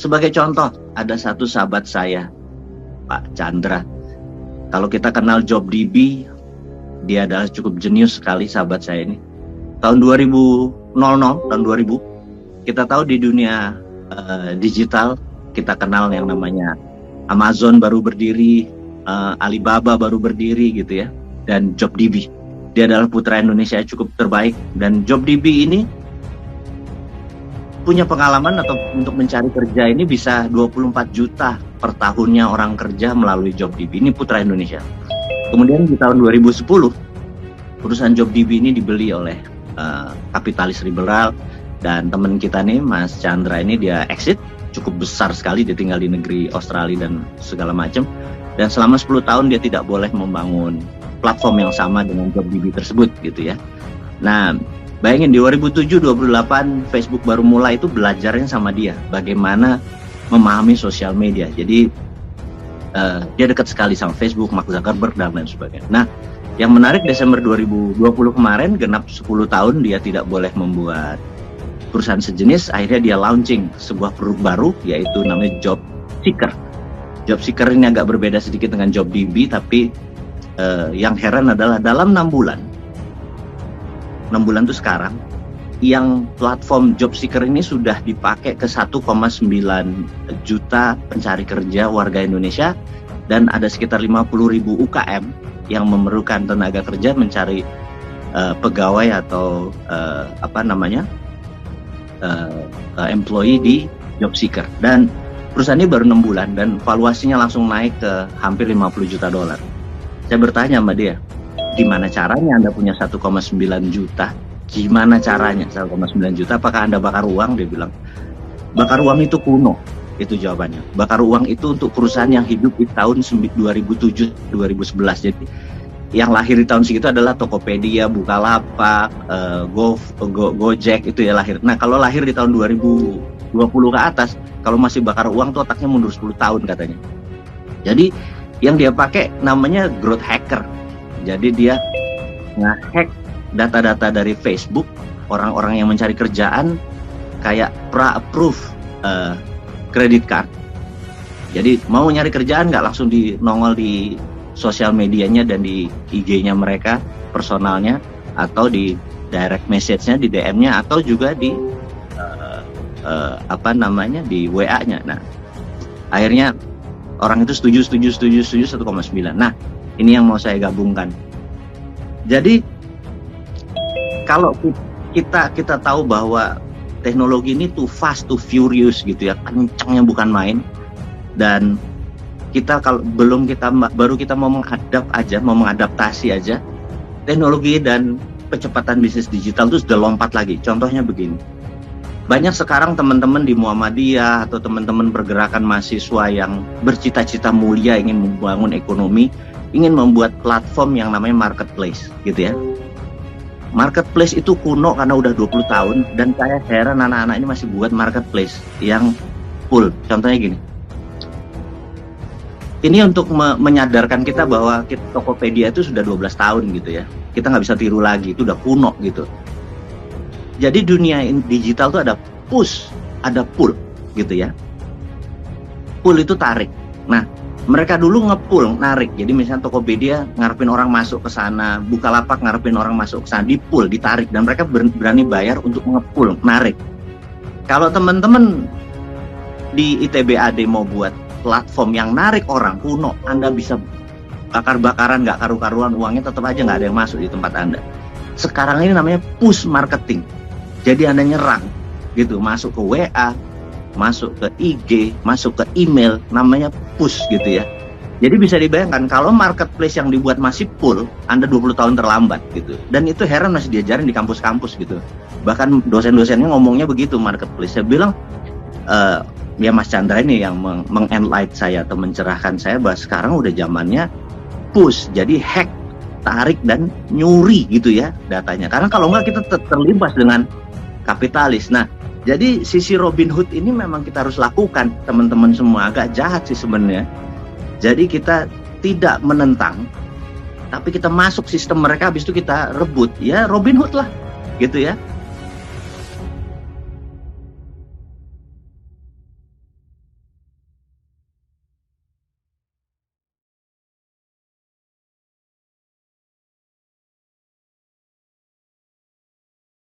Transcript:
Sebagai contoh, ada satu sahabat saya, Pak Chandra. Kalau kita kenal JobDB, dia adalah cukup jenius sekali sahabat saya ini. Tahun 2000, tahun 2000, kita tahu di dunia digital, kita kenal yang namanya Amazon baru berdiri, Alibaba baru berdiri gitu ya, dan JobDB. Dia adalah putra Indonesia cukup terbaik, dan JobDB ini punya pengalaman atau untuk mencari kerja ini bisa 24 juta per tahunnya orang kerja melalui JobDB. Ini putra Indonesia. Kemudian di tahun 2010, perusahaan JobDB ini dibeli oleh kapitalis liberal, dan teman kita nih, Mas Chandra ini, dia exit cukup besar sekali, dia tinggal di negeri Australia dan segala macam. Dan selama 10 tahun dia tidak boleh membangun platform yang sama dengan JobDB tersebut gitu ya. Nah, bayangin di 2007-2008 Facebook baru mulai itu belajarnya sama dia bagaimana memahami sosial media. Jadi dia dekat sekali sama Facebook, Mark Zuckerberg dan lain sebagainya. Nah, yang menarik, Desember 2020 kemarin genap 10 tahun dia tidak boleh membuat perusahaan sejenis. Akhirnya dia launching sebuah produk baru, yaitu namanya JobSeeker. JobSeeker ini agak berbeda sedikit dengan JobDB, tapi yang heran adalah dalam 6 bulan itu sekarang, yang platform JobSeeker ini sudah dipakai ke 1,9 juta pencari kerja warga Indonesia, dan ada sekitar 50.000 UKM yang memerlukan tenaga kerja mencari pegawai atau employee di JobSeeker. Dan perusahaan ini baru 6 bulan dan valuasinya langsung naik ke hampir 50 juta dolar. Saya bertanya sama dia, gimana caranya Anda punya 1,9 juta? Gimana caranya 1,9 juta? Apakah Anda bakar uang? Dia bilang, bakar uang itu kuno. Itu jawabannya. Bakar uang itu untuk perusahaan yang hidup di tahun 2007-2011. Jadi yang lahir di tahun segitu adalah Tokopedia, Bukalapak, Gojek, itu ya lahir. Nah, kalau lahir di tahun 2020 ke atas, kalau masih bakar uang tuh otaknya mundur 10 tahun katanya. Jadi yang dia pakai namanya growth hacker. Jadi dia nge-hack data-data dari Facebook, orang-orang yang mencari kerjaan, kayak pra-approve credit card. Jadi mau nyari kerjaan nggak langsung nongol di sosial medianya dan di IG-nya mereka, personalnya, atau di direct message-nya, di DM-nya, atau juga di di WA-nya. Nah, akhirnya orang itu setuju 1,9. Nah, ini yang mau saya gabungkan. Jadi kalau kita tahu bahwa teknologi ini too fast, too furious gitu ya, kencangnya bukan main. Dan kita baru kita mau mengadaptasi aja, teknologi dan kecepatan bisnis digital itu sudah lompat lagi. Contohnya begini. Banyak sekarang teman-teman di Muhammadiyah atau teman-teman pergerakan mahasiswa yang bercita-cita mulia ingin membangun ekonomi, ingin membuat platform yang namanya marketplace gitu ya. Marketplace itu kuno karena udah 20 tahun, dan saya heran anak-anak ini masih buat marketplace yang full. Contohnya gini. Ini untuk menyadarkan kita bahwa Tokopedia itu sudah 12 tahun gitu ya. Kita nggak bisa tiru lagi, itu udah kuno gitu. Jadi dunia digital tuh ada push, ada pull gitu ya. Pull itu tarik. Nah, mereka dulu nge-pull, narik. Jadi misalnya Tokopedia ngarepin orang masuk ke sana, Bukalapak ngarepin orang masuk ke sana, di-pull, ditarik, dan mereka berani bayar untuk nge-pull, narik. Kalau teman-teman di ITB AD mau buat platform yang narik orang kuno, Anda bisa bakar-bakaran, nggak karu-karuan, uangnya tetap aja nggak ada yang masuk di tempat Anda. Sekarang ini namanya push marketing. Jadi Anda nyerang gitu, masuk ke WA, masuk ke IG, masuk ke email, namanya push gitu ya. Jadi bisa dibayangkan kalau marketplace yang dibuat masih pull, Anda 20 tahun terlambat gitu. Dan itu heran masih diajarin di kampus-kampus gitu. Bahkan dosen-dosennya ngomongnya begitu, marketplace. Saya bilang, ya Mas Chandra ini yang mengenlight saya atau mencerahkan saya bahwa sekarang udah zamannya push, jadi hack, tarik dan nyuri gitu ya datanya. Karena kalau nggak kita terlibat dengan kapitalis. Nah, jadi sisi Robin Hood ini memang kita harus lakukan, teman-teman semua. Agak jahat sih sebenarnya. Jadi kita tidak menentang, tapi kita masuk sistem mereka, habis itu kita rebut. Ya Robin Hood lah gitu ya.